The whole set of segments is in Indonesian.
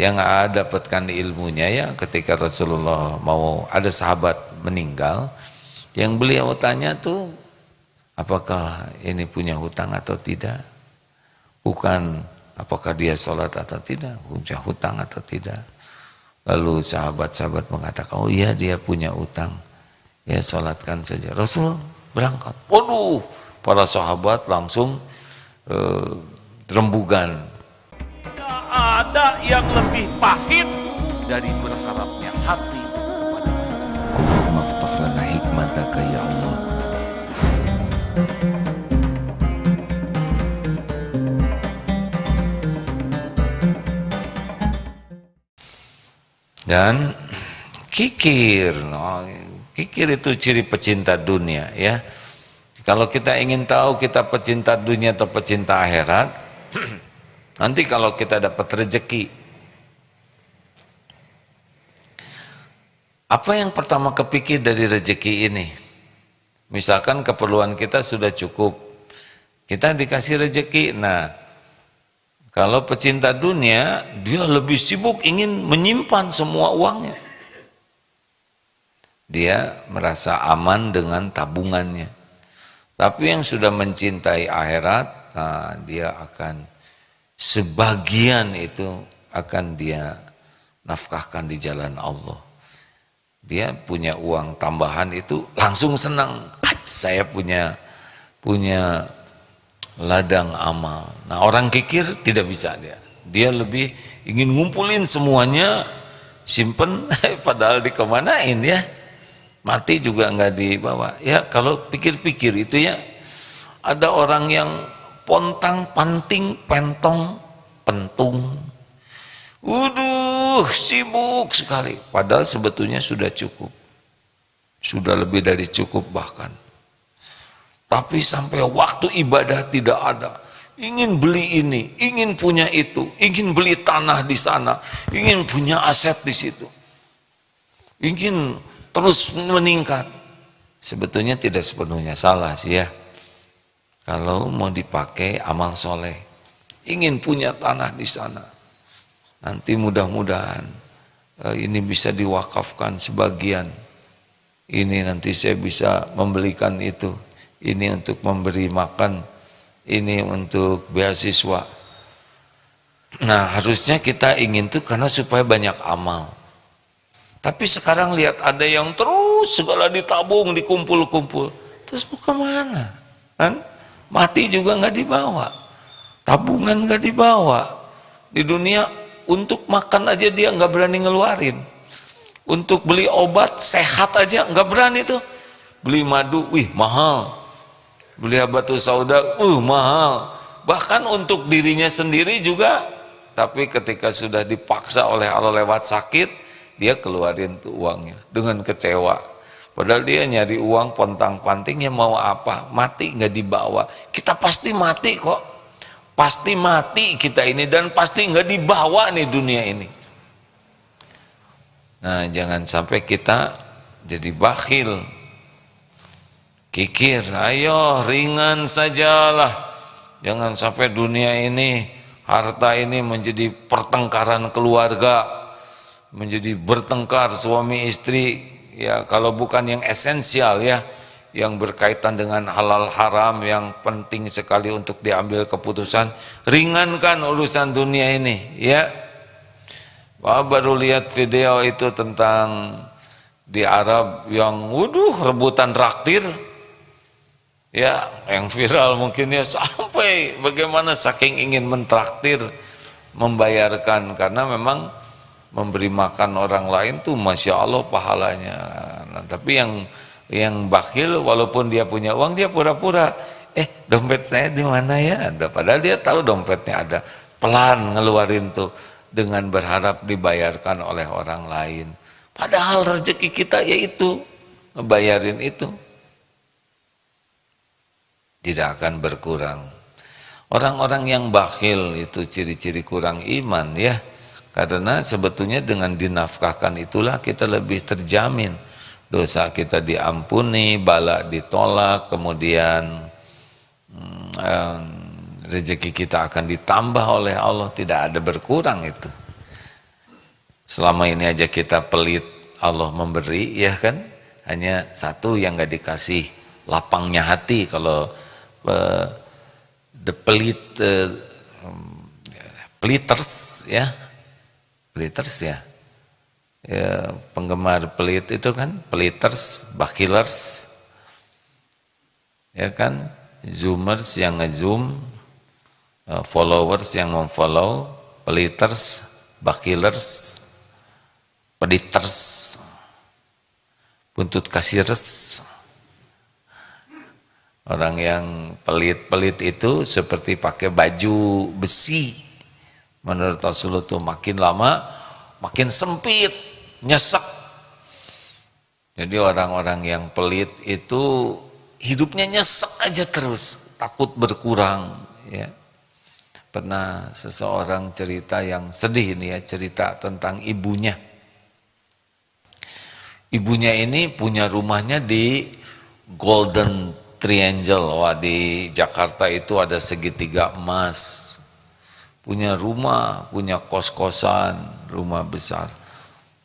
yang dapatkan ilmunya ya ketika Rasulullah mau ada sahabat meninggal, yang beliau tanya tuh apakah ini punya hutang atau tidak, bukan apakah dia sholat atau tidak, punya hutang atau tidak. Lalu sahabat-sahabat mengatakan, oh iya dia punya utang, ya sholatkan saja. Rasul berangkat, waduh, para sahabat langsung rembugan. Tidak ada yang lebih pahit dari berharapnya hati kepada kita. Allahumma ftah lana hikmataka ya Allah. Dan kikir, kikir itu ciri pecinta dunia ya. Kalau kita ingin tahu kita pecinta dunia atau pecinta akhirat, nanti kalau kita dapat rezeki, apa yang pertama kepikir dari rezeki ini? Misalkan keperluan kita sudah cukup, kita dikasih rezeki. Nah, kalau pecinta dunia, dia lebih sibuk ingin menyimpan semua uangnya. Dia merasa aman dengan tabungannya. Tapi yang sudah mencintai akhirat, nah, dia akan sebagian itu akan dia nafkahkan di jalan Allah. Dia punya uang tambahan itu langsung senang. Saya punya ladang amal. Nah, orang kikir tidak bisa dia. Dia lebih ingin ngumpulin semuanya, simpen, padahal dikemanain ya. Mati juga nggak dibawa. Ya kalau pikir-pikir itu ya, ada orang yang pontang, panting, pentong, pentung. Waduh, sibuk sekali. Padahal sebetulnya sudah cukup. Sudah lebih dari cukup bahkan. Tapi sampai waktu ibadah tidak ada. Ingin beli ini, ingin punya itu, ingin beli tanah di sana, ingin punya aset di situ. Ingin terus meningkat. Sebetulnya tidak sepenuhnya salah sih ya. Kalau mau dipakai amal soleh. Ingin punya tanah di sana. Nanti mudah-mudahan ini bisa diwakafkan sebagian. Ini nanti saya bisa membelikan itu. Ini untuk memberi makan, ini untuk beasiswa. Nah, harusnya kita ingin tuh karena supaya banyak amal. Tapi sekarang lihat ada yang terus segala ditabung, dikumpul-kumpul. Terus mau kemana? Kan? Mati juga nggak dibawa. Tabungan nggak dibawa. Di dunia untuk makan aja dia nggak berani ngeluarin. Untuk beli obat sehat aja nggak berani tuh. Beli madu, wih mahal. Beli habatus sauda, mahal. Bahkan untuk dirinya sendiri juga. Tapi ketika sudah dipaksa oleh Allah lewat sakit, dia keluarin tuh uangnya dengan kecewa. Padahal dia nyari uang pontang-pantingnya mau apa? Mati nggak dibawa. Kita pasti mati kok. Pasti mati kita ini dan pasti nggak dibawa nih dunia ini. Nah, jangan sampai kita jadi bakhil. Kikir, ayo ringan sajalah. Jangan sampai dunia ini, harta ini menjadi pertengkaran keluarga, menjadi bertengkar suami istri. Ya, kalau bukan yang esensial ya, yang berkaitan dengan halal haram yang penting sekali untuk diambil keputusan, ringankan urusan dunia ini ya. Baru lihat video itu tentang di Arab yang rebutan traktir ya, yang viral mungkin ya, sampai bagaimana saking ingin mentraktir, membayarkan, karena memang memberi makan orang lain tuh Masya Allah pahalanya. Nah, tapi yang bakhil walaupun dia punya uang, dia pura-pura dompet saya di mana ya ada, padahal dia tahu dompetnya ada, pelan ngeluarin tuh dengan berharap dibayarkan oleh orang lain, padahal rezeki kita yaitu ngebayarin itu tidak akan berkurang. Orang-orang yang bakhil itu ciri-ciri kurang iman ya, karena sebetulnya dengan dinafkahkan itulah kita lebih terjamin dosa kita diampuni, bala ditolak, kemudian rezeki kita akan ditambah oleh Allah, tidak ada berkurang itu. Selama ini aja kita pelit, Allah memberi, ya kan? Hanya satu yang gak dikasih, lapangnya hati. Kalau the peliters ya, ya, penggemar pelit itu kan, peliters, bakilers, ya kan, zoomers yang ngezoom, followers yang memfollow, peliters, bakilers, pediters, buntut kasires. Orang yang pelit-pelit itu seperti pakai baju besi. Menurut Rasulullah itu makin lama makin sempit, nyesek. Jadi orang-orang yang pelit itu hidupnya nyesek aja terus, takut berkurang, ya. Pernah seseorang cerita yang sedih ini ya, cerita tentang ibunya. Ibunya ini punya rumahnya di Golden Triangle. Wah, di Jakarta itu ada segitiga emas. Punya rumah, punya kos-kosan, rumah besar.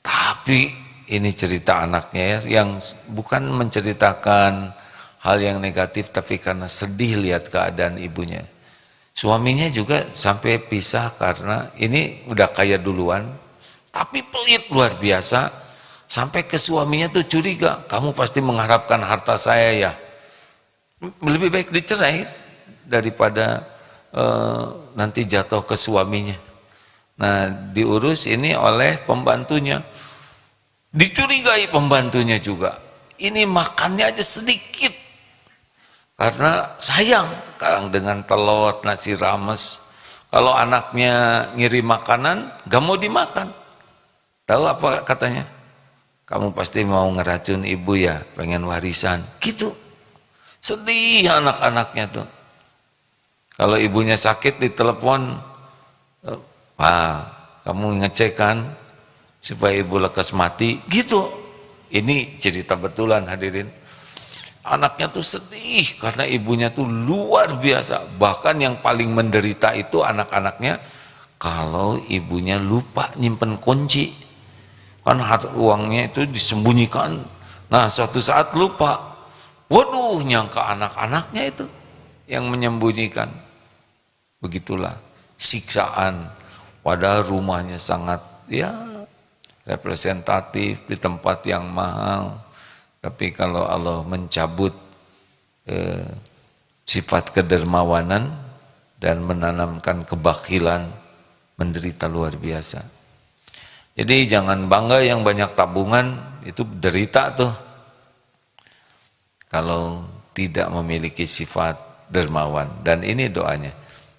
Tapi ini cerita anaknya ya, yang bukan menceritakan hal yang negatif, tapi karena sedih lihat keadaan ibunya. Suaminya juga sampai pisah karena ini udah kaya duluan, tapi pelit luar biasa. Sampai ke suaminya tuh curiga, kamu pasti mengharapkan harta saya ya. Lebih baik dicerai daripada nanti jatuh ke suaminya. Nah, diurus ini oleh pembantunya. Dicurigai pembantunya juga. Ini makannya aja sedikit. Karena sayang, kadang dengan telur, nasi rames. Kalau anaknya ngirim makanan, gak mau dimakan. Tahu apa katanya? Kamu pasti mau ngeracun ibu ya, pengen warisan. Gitu. Sedih anak-anaknya tuh. Kalau ibunya sakit ditelepon, Pak, kamu ngecek kan supaya ibu lekas mati. Gitu. Ini cerita betulan hadirin. Anaknya tuh sedih karena ibunya tuh luar biasa. Bahkan yang paling menderita itu anak-anaknya kalau ibunya lupa nyimpen kunci. Kan uangnya itu disembunyikan. Nah, suatu saat lupa. Waduh, nyangka anak-anaknya itu yang menyembunyikan. Begitulah siksaan. Padahal rumahnya sangat ya representatif di tempat yang mahal. Tapi kalau Allah mencabut sifat kedermawanan dan menanamkan kebakilan, menderita luar biasa. Jadi jangan bangga yang banyak tabungan, itu derita tuh. Kalau tidak memiliki sifat dermawan. Dan ini doanya.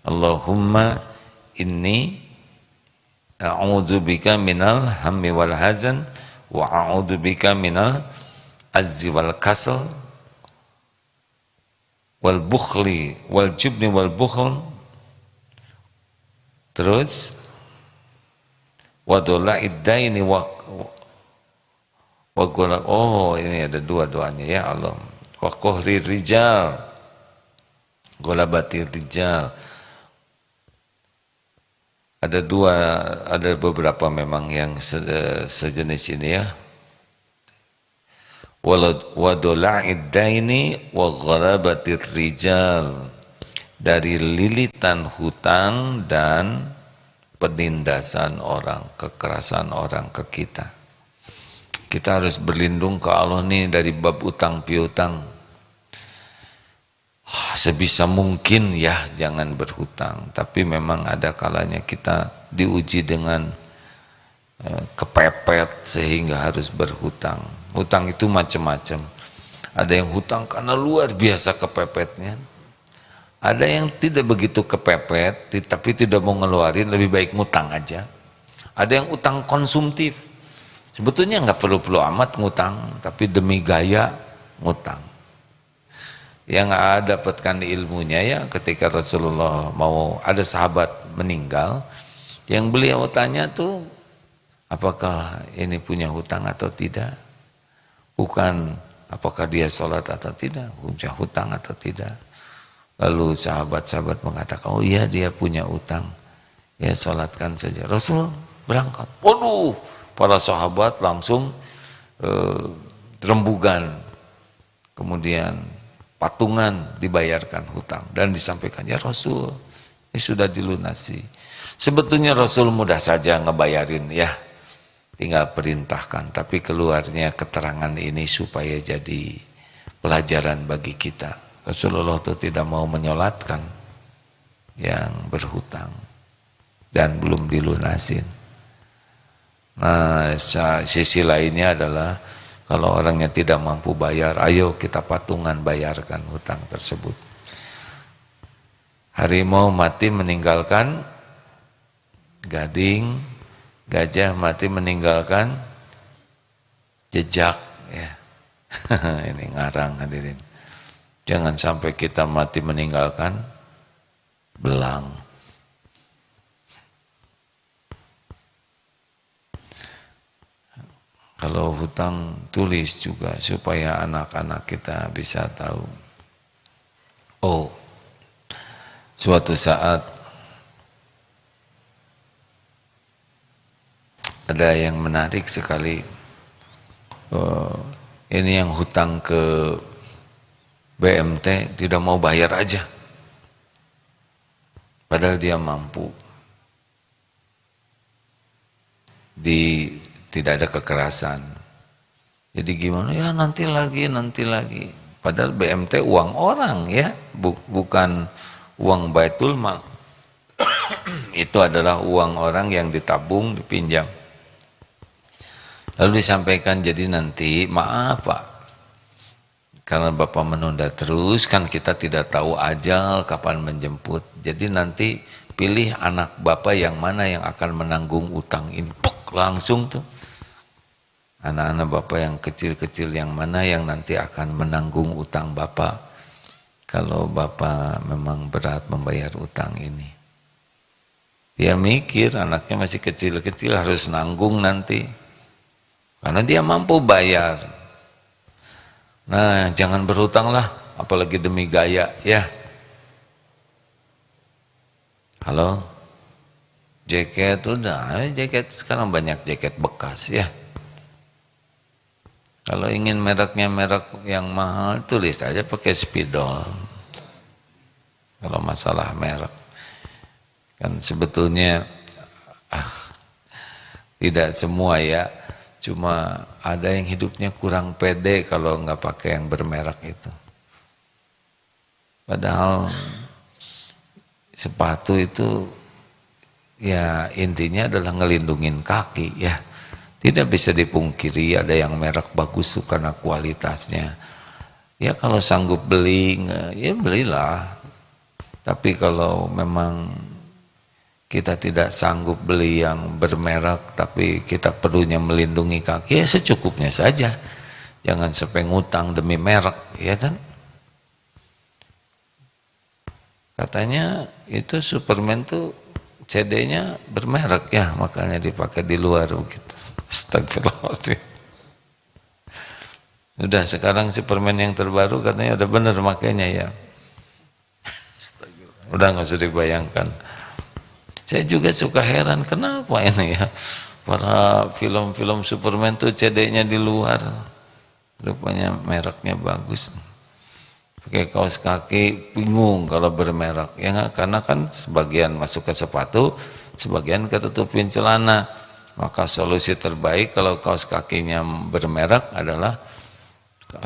Allahumma inni a'udzubika minal hammi wal hazan wa a'udzubika minal azzi wal kasal wal bukhli wal jubni wal bukhl. Terus wadola iddaini wa gola. Oh, ini ada dua doanya ya Allah. Wa kohri rijal, gola batir rijal. Ada dua, ada beberapa memang yang sejenis ini ya. Wadola'id daini wa gharabatir rijal, dari lilitan hutang dan penindasan orang, kekerasan orang ke kita. Kita harus berlindung ke Allah nih dari bab utang piutang. Sebisa mungkin ya jangan berhutang, tapi memang ada kalanya kita diuji dengan kepepet sehingga harus berhutang. Hutang itu macam-macam. Ada yang hutang karena luar biasa kepepetnya. Ada yang tidak begitu kepepet, tapi tidak mau ngeluarin, lebih baik ngutang aja. Ada yang utang konsumtif. Sebetulnya nggak perlu-perlu amat ngutang, tapi demi gaya ngutang. Yang dapatkan ilmunya ya ketika Rasulullah mau, ada sahabat meninggal, yang beliau tanya tuh, apakah ini punya hutang atau tidak? Bukan apakah dia sholat atau tidak, punya hutang atau tidak. Lalu sahabat-sahabat mengatakan, oh iya dia punya utang, ya sholatkan saja. Rasul berangkat, waduh, para sahabat langsung rembugan, kemudian patungan dibayarkan hutang dan disampaikan, ya Rasul, ini sudah dilunasi. Sebetulnya Rasul mudah saja ngebayarin ya, tinggal perintahkan, tapi keluarnya keterangan ini supaya jadi pelajaran bagi kita. Rasulullah itu tidak mau menyolatkan yang berhutang dan belum dilunasin. Nah, sisi lainnya adalah kalau orangnya tidak mampu bayar, ayo kita patungan bayarkan hutang tersebut. Harimau mati meninggalkan gading, gajah mati meninggalkan jejak ya. Ini ngarang hadirin. Jangan sampai kita mati meninggalkan belang. Kalau hutang tulis juga supaya anak-anak kita bisa tahu. Oh, suatu saat ada yang menarik sekali. Ini yang hutang ke BMT tidak mau bayar aja. Padahal dia mampu. Tidak ada kekerasan. Jadi gimana ya, nanti lagi. Padahal BMT uang orang ya, bukan uang Baitul Mal. Itu adalah uang orang yang ditabung, dipinjam. Lalu disampaikan, jadi nanti maaf Pak, karena Bapak menunda terus, kan kita tidak tahu ajal kapan menjemput. Jadi nanti pilih anak Bapak yang mana yang akan menanggung utang ini. Puk, langsung tuh. Anak-anak Bapak yang kecil-kecil yang mana yang nanti akan menanggung utang Bapak kalau Bapak memang berat membayar utang ini. Dia mikir anaknya masih kecil-kecil harus nanggung nanti karena dia mampu bayar. Nah, jangan berhutang lah, apalagi demi gaya ya. Halo, jaket udah, jaket sekarang banyak jaket bekas ya. Kalau ingin mereknya merek yang mahal, tulis aja pakai spidol. Kalau masalah merek, kan sebetulnya tidak semua ya. Cuma ada yang hidupnya kurang pede kalau nggak pakai yang bermerek itu. Padahal sepatu itu ya intinya adalah ngelindungin kaki ya. Tidak bisa dipungkiri ada yang merek bagus tuh karena kualitasnya. Ya kalau sanggup beli, ya belilah. Tapi kalau memang kita tidak sanggup beli yang bermerek, tapi kita perlunya melindungi kaki, ya secukupnya saja. Jangan sampai ngutang demi merek, ya kan? Katanya itu Superman tuh CD-nya bermerek ya, makanya dipakai di luar begitu. Astagfirullahaladzim. Udah sekarang Superman yang terbaru katanya udah bener makanya ya. Udah nggak usah dibayangkan. Saya juga suka heran kenapa ini ya. Para film-film Superman tuh CD-nya di luar. Rupanya mereknya bagus. Pakai kaos kaki bingung kalau bermerek. Ya nggak? Karena kan sebagian masuk ke sepatu, sebagian ketutupin celana. Maka solusi terbaik kalau kaos kakinya bermerek adalah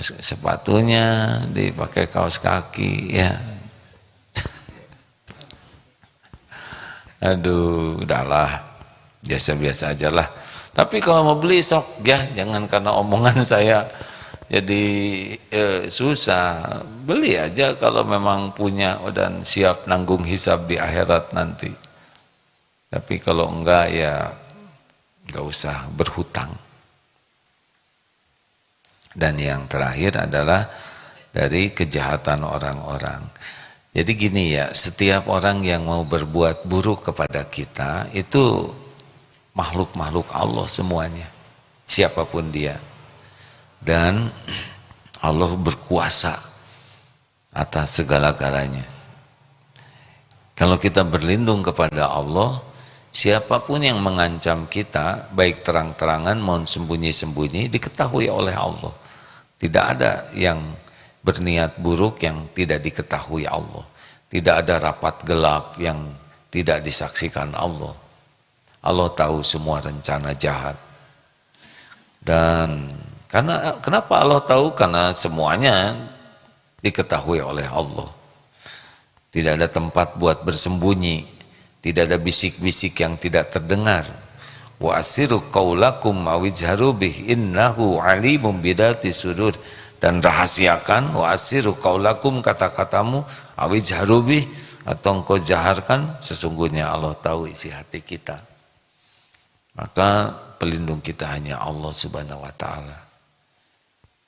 sepatunya dipakai kaos kaki ya. Aduh, udahlah, biasa-biasa aja lah. Tapi kalau mau beli sok ya, jangan karena omongan saya jadi susah. Beli aja kalau memang punya dan siap nanggung hisab di akhirat nanti. Tapi kalau enggak ya nggak usah berhutang. Dan yang terakhir adalah dari kejahatan orang-orang. Jadi gini ya, setiap orang yang mau berbuat buruk kepada kita itu makhluk-makhluk Allah semuanya, siapapun dia. Dan Allah berkuasa atas segala-galanya. Kalau kita berlindung kepada Allah, Siapapun yang mengancam kita, baik terang-terangan maupun sembunyi-sembunyi, diketahui oleh Allah. Tidak ada yang berniat buruk yang tidak diketahui Allah. Tidak ada rapat gelap yang tidak disaksikan Allah. Allah tahu semua rencana jahat. Dan kenapa Allah tahu? Karena semuanya diketahui oleh Allah. Tidak ada tempat buat bersembunyi. Tidak ada bisik-bisik yang tidak terdengar. Wa asiru qaulakum awizharu bih innahu alimun bidati sudur. Dan rahasiakan wa asiru qaulakum, kata-katamu, awizharu bih, atau engkau jaharkan, sesungguhnya Allah tahu isi hati kita. Maka pelindung kita hanya Allah Subhanahu wa taala.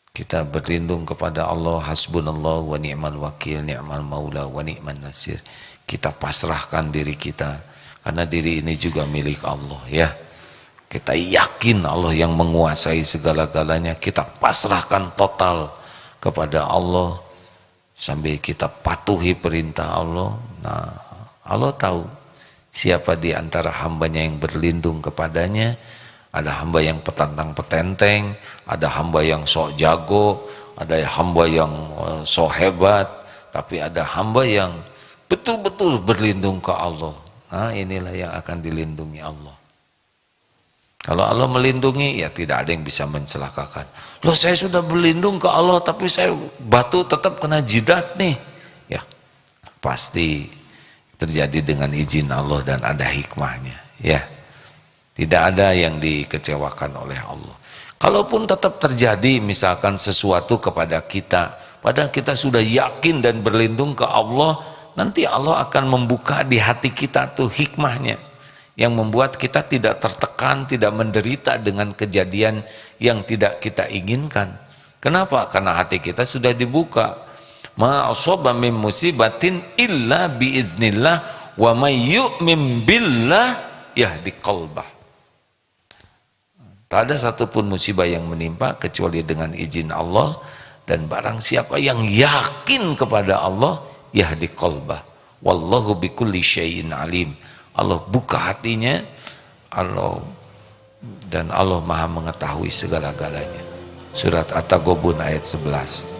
Kita berlindung kepada Allah, hasbunallah wa ni'mal wakil, ni'mal maula wa ni'man nasir. Kita pasrahkan diri kita, karena diri ini juga milik Allah ya. Kita yakin Allah yang menguasai segala-galanya. Kita pasrahkan total kepada Allah sambil kita patuhi perintah Allah. Nah, Allah tahu siapa di antara hambanya yang berlindung kepadanya. Ada hamba yang petantang-petenteng, ada hamba yang sok jago, ada hamba yang sok hebat, tapi ada hamba yang betul-betul berlindung ke Allah. Nah, inilah yang akan dilindungi Allah. Kalau Allah melindungi, ya tidak ada yang bisa mencelakakan. Loh, saya sudah berlindung ke Allah, tapi saya batu tetap kena jidat nih. Ya, pasti terjadi dengan izin Allah dan ada hikmahnya. Ya, tidak ada yang dikecewakan oleh Allah. Kalaupun tetap terjadi misalkan sesuatu kepada kita, padahal kita sudah yakin dan berlindung ke Allah, nanti Allah akan membuka di hati kita tuh hikmahnya yang membuat kita tidak tertekan, tidak menderita dengan kejadian yang tidak kita inginkan. Kenapa? Karena hati kita sudah dibuka. Ma asaba min musibatin illa biiznillah wa may yu'min billah yahdi qalbah. Tak ada satupun musibah yang menimpa kecuali dengan izin Allah, dan barang siapa yang yakin kepada Allah, yahdi qalbah. Wallahu bikulli syai'in alim. Allah buka hatinya, dan Allah Maha mengetahui segala-galanya. Surat At-Taghabun ayat 11.